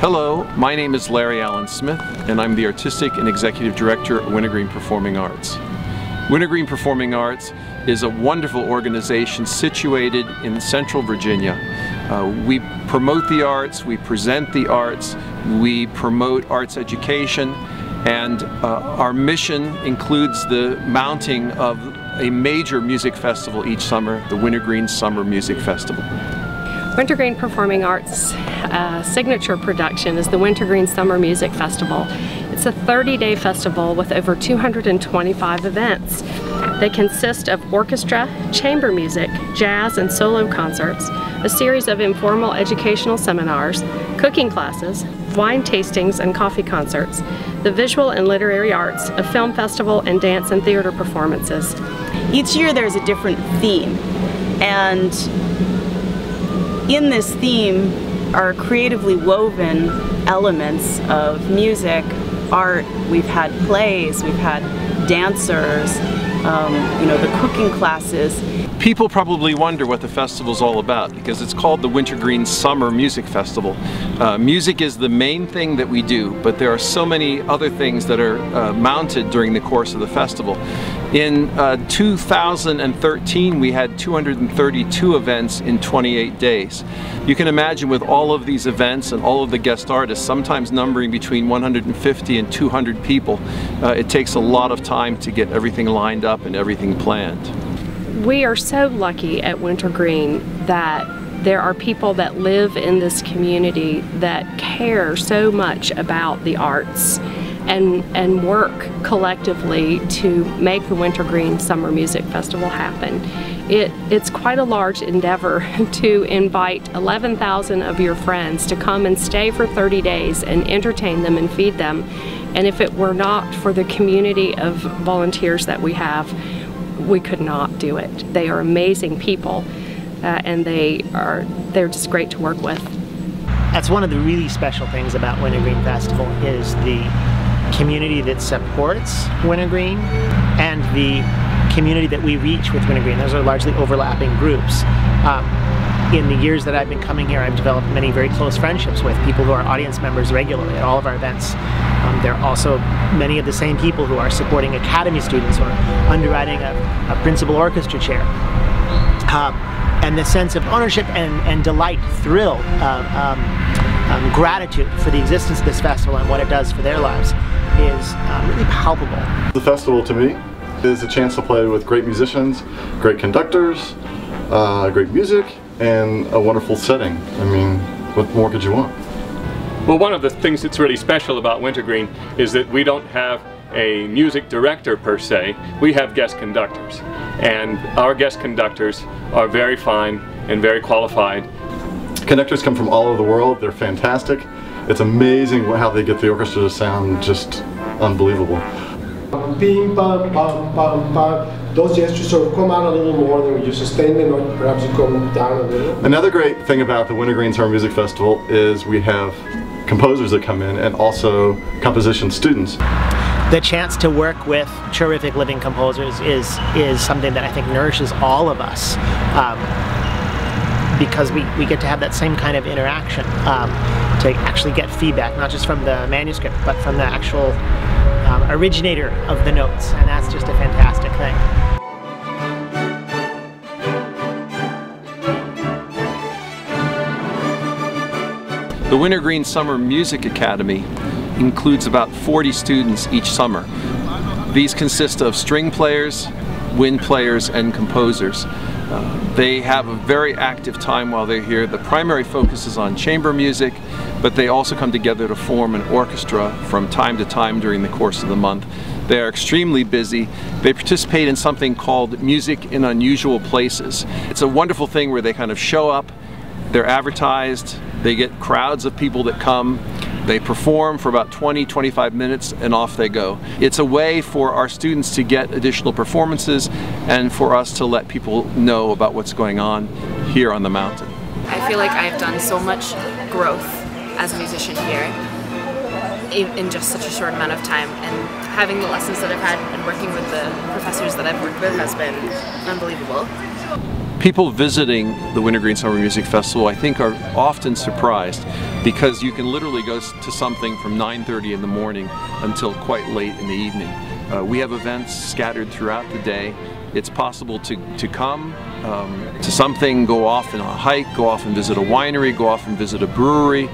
Hello, my name is Larry Allen Smith, and I'm the Artistic and Executive Director at Wintergreen Performing Arts. Wintergreen Performing Arts is a wonderful organization situated in Central Virginia. We promote the arts, we present the arts, we promote arts education, and our mission includes the mounting of a major music festival each summer, the Wintergreen Summer Music Festival. Wintergreen Performing Arts' signature production is the Wintergreen Summer Music Festival. It's a 30-day festival with over 225 events. They consist of orchestra, chamber music, jazz and solo concerts, a series of informal educational seminars, cooking classes, wine tastings and coffee concerts, the visual and literary arts, a film festival, and dance and theater performances. Each year there's a different theme, and in this theme are creatively woven elements of music, art. We've had plays, we've had dancers, the cooking classes. People probably wonder what the festival's all about because it's called the Wintergreen Summer Music Festival. Music is the main thing that we do, but there are so many other things that are mounted during the course of the festival. In 2013 we had 232 events in 28 days. You can imagine with all of these events and all of the guest artists, sometimes numbering between 150 and 200 people, it takes a lot of time to get everything lined up and everything planned. We are so lucky at Wintergreen that there are people that live in this community that care so much about the arts and work collectively to make the Wintergreen Summer Music Festival happen. It's quite a large endeavor to invite 11,000 of your friends to come and stay for 30 days and entertain them and feed them. And if it were not for the community of volunteers that we have, we could not do it. They are amazing people, and they're just great to work with. That's one of the really special things about Wintergreen Festival is the community that supports Wintergreen and the community that we reach with Wintergreen. Those are largely overlapping groups. In the years that I've been coming here, I've developed many very close friendships with people who are audience members regularly at all of our events. There are also many of the same people who are supporting academy students or underwriting a principal orchestra chair. And the sense of ownership and delight, thrill, gratitude for the existence of this festival and what it does for their lives is really palpable. The festival to me is a chance to play with great musicians, great conductors, great music, and a wonderful setting. I mean, what more could you want? Well, one of the things that's really special about Wintergreen is that we don't have a music director per se. We have guest conductors, and our guest conductors are very fine and very qualified. Conductors come from all over the world. They're fantastic. It's amazing how they get the orchestra to sound just unbelievable. Bim, bam, bam, bam, bam. Those gestures sort of come out a little more than when you sustain them, or perhaps you come down a little. Another great thing about the Wintergreen Summer Music Festival is we have composers that come in and also composition students. The chance to work with terrific living composers is something that I think nourishes all of us, because we get to have that same kind of interaction, to actually get feedback, not just from the manuscript, but from the actual originator of the notes, and that's just a fantastic thing. The Wintergreen Summer Music Academy includes about 40 students each summer. These consist of string players, wind players, and composers. They have a very active time while they're here. The primary focus is on chamber music, but they also come together to form an orchestra from time to time during the course of the month. They are extremely busy. They participate in something called Music in Unusual Places. It's a wonderful thing where they kind of show up, they're advertised, they get crowds of people that come, they perform for about 20-25 minutes and off they go. It's a way for our students to get additional performances and for us to let people know about what's going on here on the mountain. I feel like I've done so much growth as a musician here in just such a short amount of time, and having the lessons that I've had and working with the professors that I've worked with has been unbelievable. People visiting the Wintergreen Summer Music Festival, I think, are often surprised because you can literally go to something from 9:30 in the morning until quite late in the evening. We have events scattered throughout the day. It's possible to come to something, go off on a hike, go off and visit a winery, go off and visit a brewery.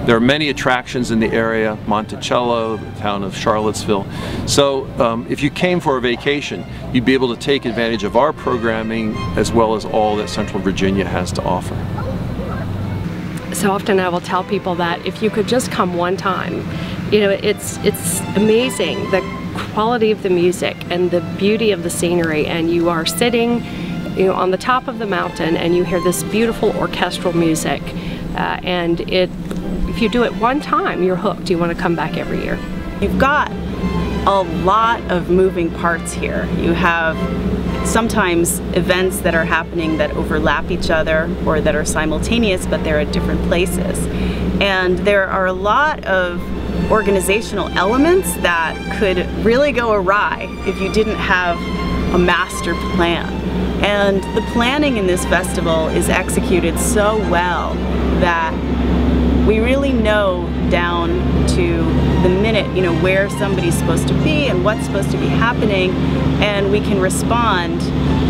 There are many attractions in the area, Monticello, the town of Charlottesville. So if you came for a vacation, you'd be able to take advantage of our programming as well as all that Central Virginia has to offer. So often I will tell people that if you could just come one time, you know, it's amazing the quality of the music and the beauty of the scenery, and you are sitting, you know, on the top of the mountain and you hear this beautiful orchestral music, and if you do it one time, you're hooked. You want to come back every year. You've got a lot of moving parts here. You have sometimes events that are happening that overlap each other or that are simultaneous, but they're at different places. And there are a lot of organizational elements that could really go awry if you didn't have a master plan. And the planning in this festival is executed so well that we really know down to the minute, you know, where somebody's supposed to be and what's supposed to be happening, and we can respond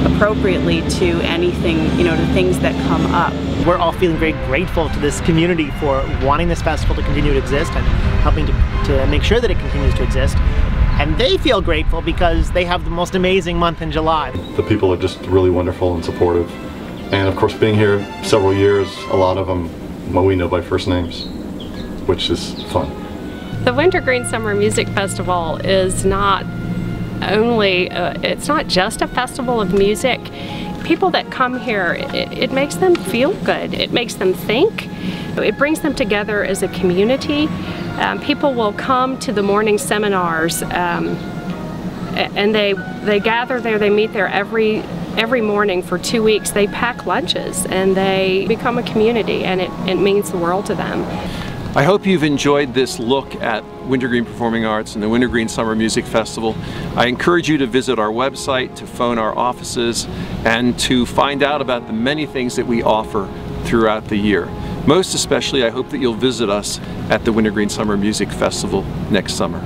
appropriately to anything, you know, to things that come up. We're all feeling very grateful to this community for wanting this festival to continue to exist and helping to make sure that it continues to exist. And they feel grateful because they have the most amazing month in July. The people are just really wonderful and supportive. And of course, being here several years, a lot of them, well, we know by first names, which is fun. The Wintergreen Summer Music Festival is not only, it's not just a festival of music. People that come here, it makes them feel good. It makes them think. It brings them together as a community. People will come to the morning seminars, and they gather there. They meet there every morning for 2 weeks. They pack lunches and they become a community, and it means the world to them. I hope you've enjoyed this look at Wintergreen Performing Arts and the Wintergreen Summer Music Festival. I encourage you to visit our website, to phone our offices, and to find out about the many things that we offer throughout the year. Most especially, I hope that you'll visit us at the Wintergreen Summer Music Festival next summer.